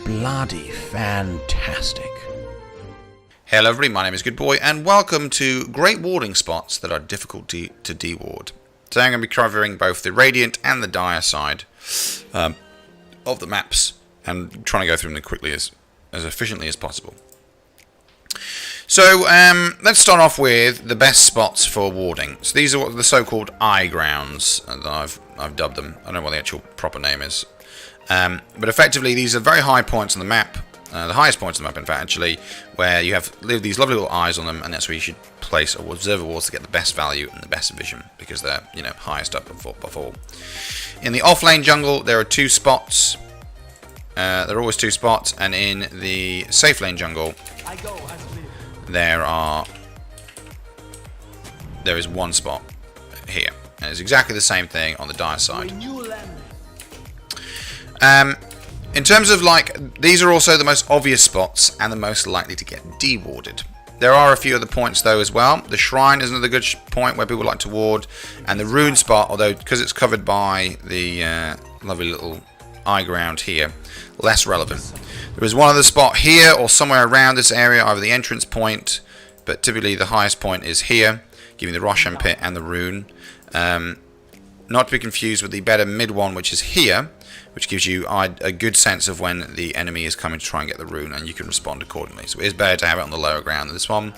bloody fantastic. Hello everybody, my name is Good Boy and welcome to great warding spots that are difficult to deward. Today I'm going to be covering both the radiant and the dire side of the maps and trying to go through them quickly as efficiently as possible. So let's start off with the best spots for warding. So these are what the so-called eye grounds that I've dubbed them. I don't know what the actual proper name is. But effectively these are very high points on the map. The highest points on the map, in fact, actually, where you have these lovely little eyes on them, and that's where you should place observer walls to get the best value and the best vision, because they're, highest up above all. In the off-lane jungle, there are two spots. There are always two spots, and in the safe lane jungle, there is one spot here, and it's exactly the same thing on the dire side. In terms of these are also the most obvious spots and the most likely to get dewarded. There are a few other points though as well. The shrine is another good point where people like to ward, and the rune spot, although because it's covered by the lovely little eye ground here, less relevant. There is one other spot here or somewhere around this area, either the entrance point, but typically the highest point is here, giving the Roshan pit and the rune. Not to be confused with the better mid one, which is here, which gives you a good sense of when the enemy is coming to try and get the rune, and you can respond accordingly. So it is better to have it on the lower ground than this one.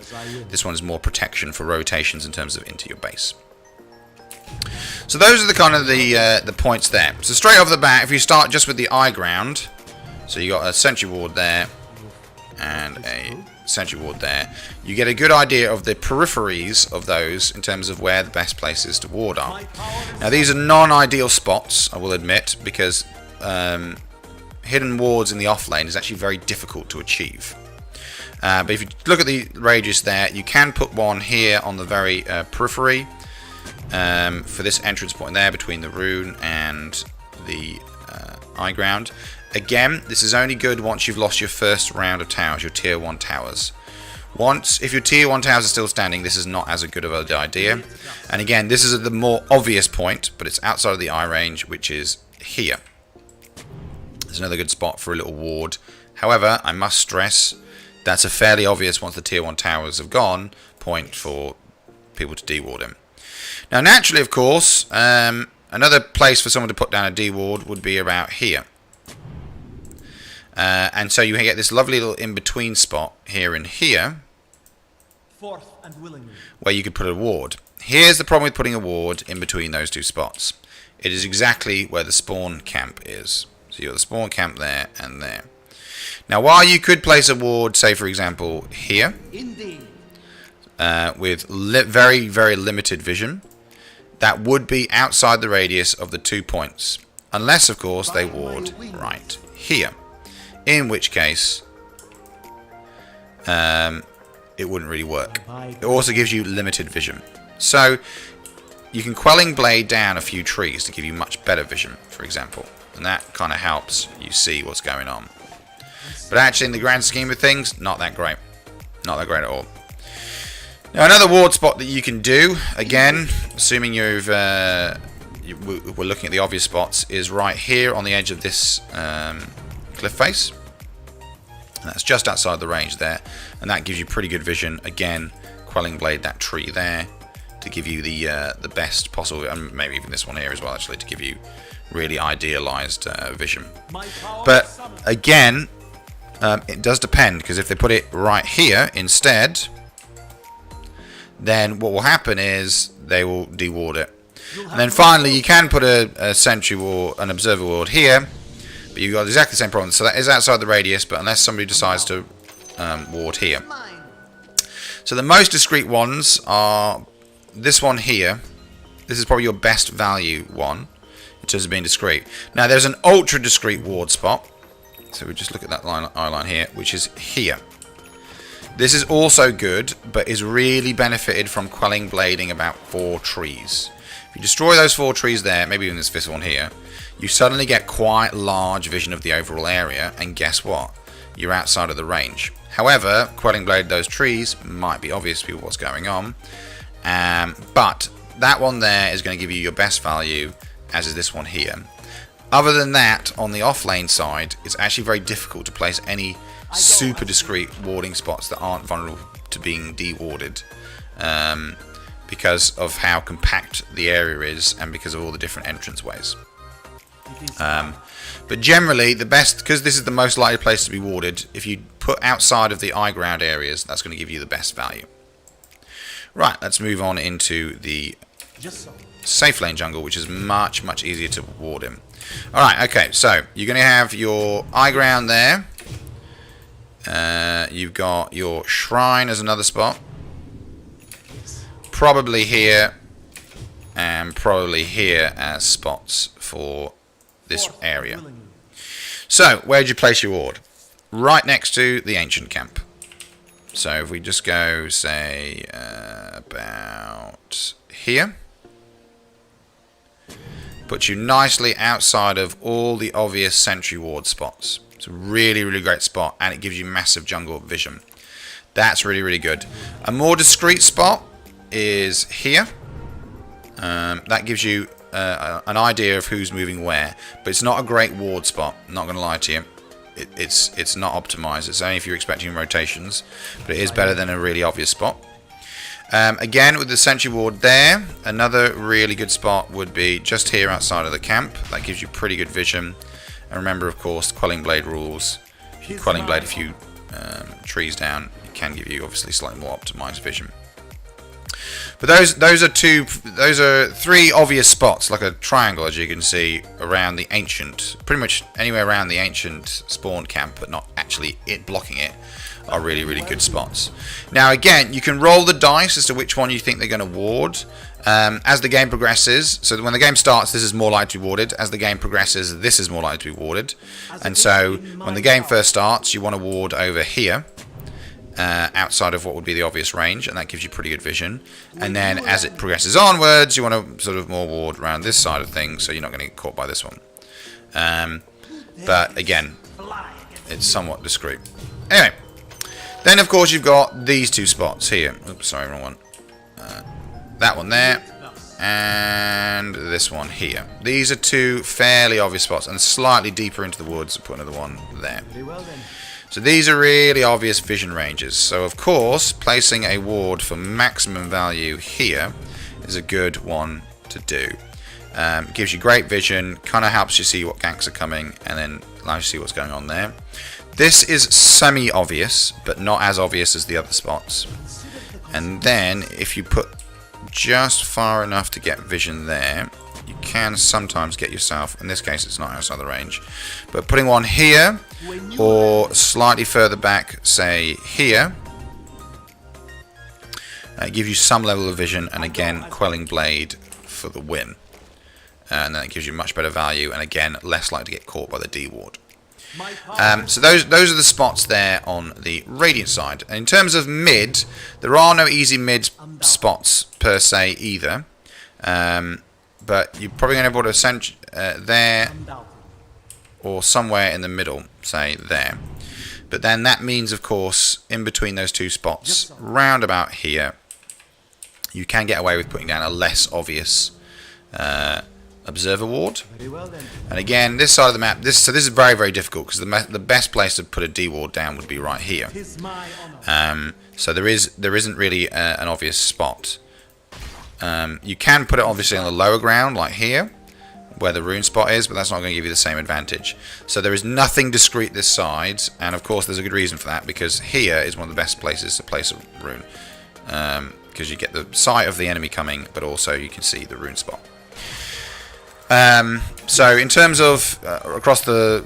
This one is more protection for rotations in terms of into your base. So those are the kind of the points there. So straight off the bat, if you start just with the eye ground, so you got a sentry ward there and a sentry ward there, you get a good idea of the peripheries of those in terms of where the best places to ward are. Now these are non-ideal spots, I will admit, because hidden wards in the off lane is actually very difficult to achieve. But if you look at the radius there, you can put one here on the very periphery for this entrance point there between the rune and the eye ground. Again, this is only good once you've lost your first round of towers, your tier 1 towers. If your tier 1 towers are still standing, this is not as good of an idea. And again, this is the more obvious point, but it's outside of the eye range, which is here. There's another good spot for a little ward. However, I must stress, that's a fairly obvious, once the tier 1 towers have gone, point for people to deward him. Now naturally, of course, another place for someone to put down a deward would be about here. And so you get this lovely little in-between spot here and here, where you could put a ward. Here's the problem with putting a ward in between those two spots. It is exactly where the spawn camp is. So you've got the spawn camp there and there. Now while you could place a ward, say for example here, with very, very limited vision, that would be outside the radius of the 2 points. Unless, of course, they ward right here. In which case, it wouldn't really work. It also gives you limited vision. So, you can Quelling Blade down a few trees to give you much better vision, for example. And that kind of helps you see what's going on. But actually, in the grand scheme of things, not that great. Not that great at all. Now, another ward spot that you can do, again, assuming we're looking at the obvious spots, is right here on the edge of this cliff face. And that's just outside the range there, and that gives you pretty good vision. Again, Quelling Blade that tree there to give you the best possible, and maybe even this one here as well, actually, to give you really idealized vision. But again, it does depend, because if they put it right here instead, then what will happen is they will deward it. And then finally, you can put a sentry ward, an observer ward here, but you've got exactly the same problem. So that is outside the radius, but unless somebody decides to ward here. So the most discreet ones are this one here. This is probably your best value one in terms of being discreet. Now there's an ultra discreet ward spot. So we just look at that eye line here, which is here. This is also good, but is really benefited from Quelling Blading about 4 trees. If you destroy those 4 trees there, maybe even this 5th one here, you suddenly get quite large vision of the overall area, and guess what? You're outside of the range. However, Quelling Blade those trees might be obvious to people what's going on, but that one there is going to give you your best value, as is this one here. Other than that, on the off-lane side, it's actually very difficult to place any super discreet warding spots that aren't vulnerable to being dewarded, because of how compact the area is and because of all the different entrance ways. But generally, the best, because this is the most likely place to be warded, if you put outside of the high ground areas, that's going to give you the best value. Right, let's move on into the safe lane jungle, which is much, much easier to ward in. Alright, okay, so you're going to have your high ground there. You've got your shrine as another spot. Probably here, and probably here as spots for this area. So, where do you place your ward? Right next to the ancient camp. So, if we just go, say, about here. Puts you nicely outside of all the obvious sentry ward spots. It's a really, really great spot, and it gives you massive jungle vision. That's really, really good. A more discreet spot is here. That gives you an idea of who's moving where, but it's not a great ward spot. I'm not going to lie to you. It's not optimized. It's only if you're expecting rotations, but it is better than a really obvious spot. Again, with the sentry ward there, another really good spot would be just here outside of the camp. That gives you pretty good vision. And remember, of course, the Quelling Blade rules. If you Quelling Blade a few trees down, it can give you obviously slightly more optimized vision. But those are three obvious spots, like a triangle, as you can see, around the ancient, pretty much anywhere around the ancient spawn camp, but not actually it blocking it, are really, really good spots. Now, again, you can roll the dice as to which one you think they're going to ward. As the game progresses, so when the game starts, this is more likely to be warded. As the game progresses, this is more likely to be warded. And so, when the game first starts, you want to ward over here. Outside of what would be the obvious range, and that gives you pretty good vision. And then as it progresses onwards, you want to sort of more ward around this side of things, so you're not going to get caught by this one. But again, it's somewhat discreet. Anyway, then of course you've got these two spots here. Oops, sorry, wrong one. That one there, and this one here. These are two fairly obvious spots, and slightly deeper into the woods, I'll put another one there. So these are really obvious vision ranges. So of course, placing a ward for maximum value here is a good one to do. It gives you great vision, kind of helps you see what ganks are coming, and then allows you to see what's going on there. This is semi-obvious, but not as obvious as the other spots. And then, if you put just far enough to get vision there, you can sometimes get yourself, in this case it's not outside the range, but putting one here, or slightly further back, say here, gives you some level of vision, and again, Quelling Blade for the win. And then it gives you much better value, and again, less likely to get caught by the D-ward. So those are the spots there on the Radiant side. And in terms of mid, there are no easy mid spots per se either. But you're probably going to be able to send there or somewhere in the middle, say there. But then that means, of course, in between those two spots, round about here, you can get away with putting down a less obvious observer ward. And again, this side of the map, this is very, very difficult because the best place to put a D ward down would be right here. So there isn't really an obvious spot. You can put it obviously on the lower ground, like here, where the rune spot is, but that's not going to give you the same advantage. So there is nothing discreet this side, and of course there's a good reason for that, because here is one of the best places to place a rune. Because you get the sight of the enemy coming, but also you can see the rune spot. So in terms of across the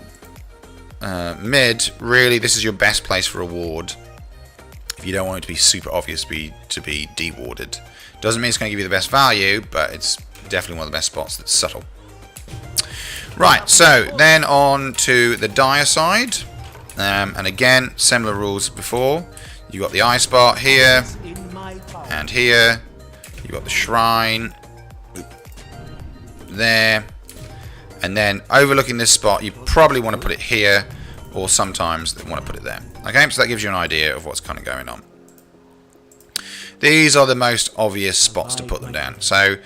mid, really this is your best place for a ward. If you don't want it to be super obvious to be de-warded. Doesn't mean it's going to give you the best value, but it's definitely one of the best spots that's subtle. Right, so then on to the dire side. And again, similar rules before. You've got the eye spot here, and here. You've got the shrine there. And then overlooking this spot, you probably want to put it here, or sometimes you want to put it there. Okay, so that gives you an idea of what's kind of going on. These are the most obvious spots to put them down. So,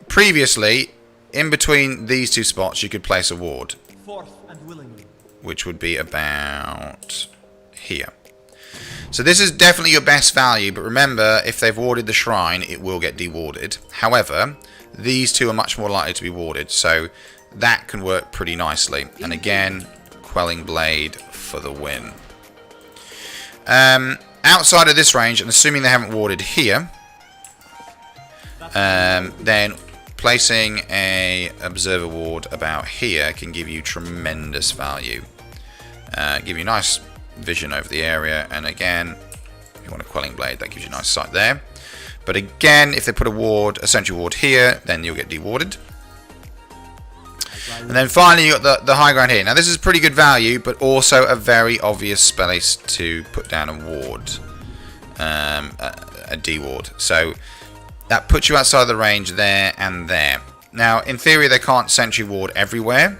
previously, in between these two spots, you could place a ward, Forth and willingly. which would be about here. So this is definitely your best value, but remember, if they've warded the shrine, it will get dewarded. However, these two are much more likely to be warded, so that can work pretty nicely. And again, Quelling Blade for the win. Outside of this range, and assuming they haven't warded here, then placing a Observer Ward about here can give you tremendous value. Give you nice vision over the area, and again, if you want a Quelling Blade, that gives you a nice sight there. But again, if they put a ward, a sentry ward here, then you'll get dewarded. And then finally, you got the high ground here. Now, this is pretty good value, but also a very obvious space to put down a ward, a deward. So that puts you outside the range there and there. Now, in theory, they can't sentry ward everywhere,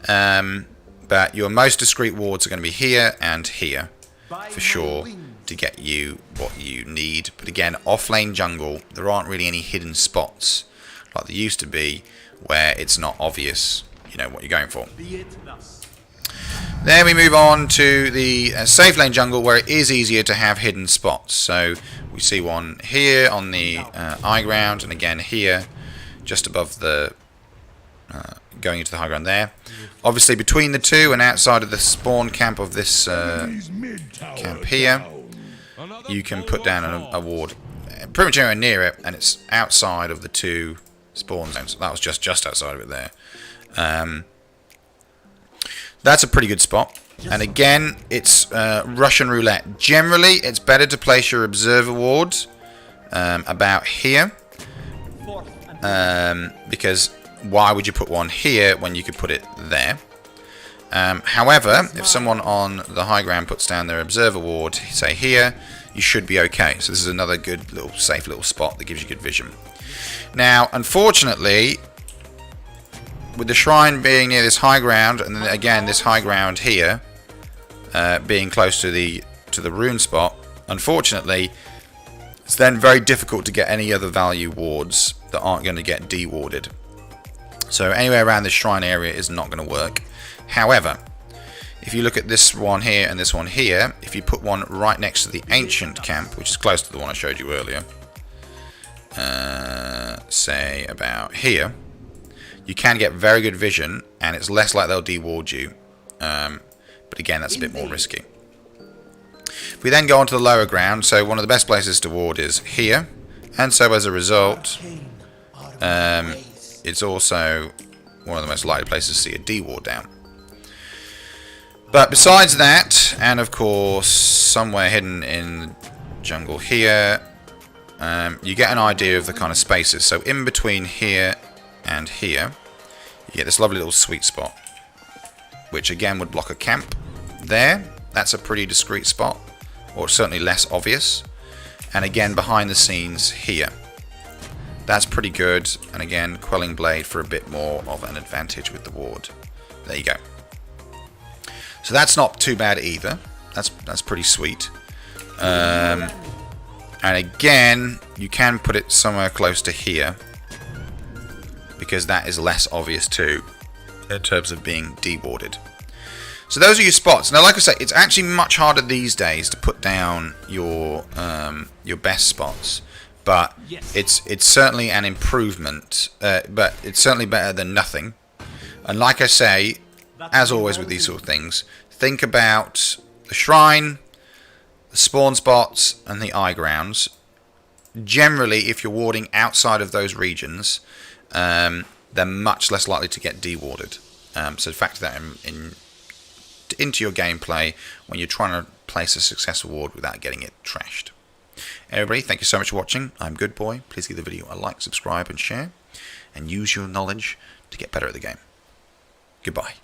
but your most discreet wards are going to be here and here, for sure, to get you what you need. But again, off-lane jungle, there aren't really any hidden spots like there used to be, where it's not obvious, you know, what you're going for. Then we move on to the safe lane jungle, where it is easier to have hidden spots. So we see one here on the high ground, and again here, just above the going into the high ground there. Obviously, between the two and outside of the spawn camp of this camp here, you can put down a ward pretty much anywhere near it, and it's outside of the two spawn zones. That was just outside of it there. That's a pretty good spot. And again, it's Russian roulette. Generally, it's better to place your observer ward about here, because why would you put one here when you could put it there? However, if someone on the high ground puts down their observer ward, say here, you should be okay. So this is another good little safe little spot that gives you good vision. Now, unfortunately, with the shrine being near this high ground, and then again this high ground here being close to the rune spot, unfortunately, it's then very difficult to get any other value wards that aren't going to get dewarded. So anywhere around this shrine area is not going to work. However, if you look at this one here and this one here, if you put one right next to the ancient camp, which is close to the one I showed you earlier, say about here, you can get very good vision, and it's less like they'll deward you. But again, that's a bit more risky. If we then go on to the lower ground, so one of the best places to ward is here, and so as a result, it's also one of the most likely places to see a deward down. But besides that, and of course somewhere hidden in the jungle here, you get an idea of the kind of spaces. So in between here and here, you get this lovely little sweet spot, which again would block a camp there. That's a pretty discreet spot, or certainly less obvious. And again, behind the scenes here, that's pretty good. And again, Quelling Blade for a bit more of an advantage with the ward. There you go. So that's not too bad either. That's pretty sweet. And again, you can put it somewhere close to here, because that is less obvious too in terms of being dewarded. So those are your spots. Now, like I say, it's actually much harder these days to put down your best spots, but it's certainly an improvement. But it's certainly better than nothing. And like I say, as always with these sort of things, think about the shrine, the spawn spots, and the eye grounds. Generally, if you're warding outside of those regions, they're much less likely to get dewarded. So factor that into your gameplay when you're trying to place a successful ward without getting it trashed. Everybody, thank you so much for watching. I'm Good Boy. Please give the video a like, subscribe, and share, and use your knowledge to get better at the game. Goodbye.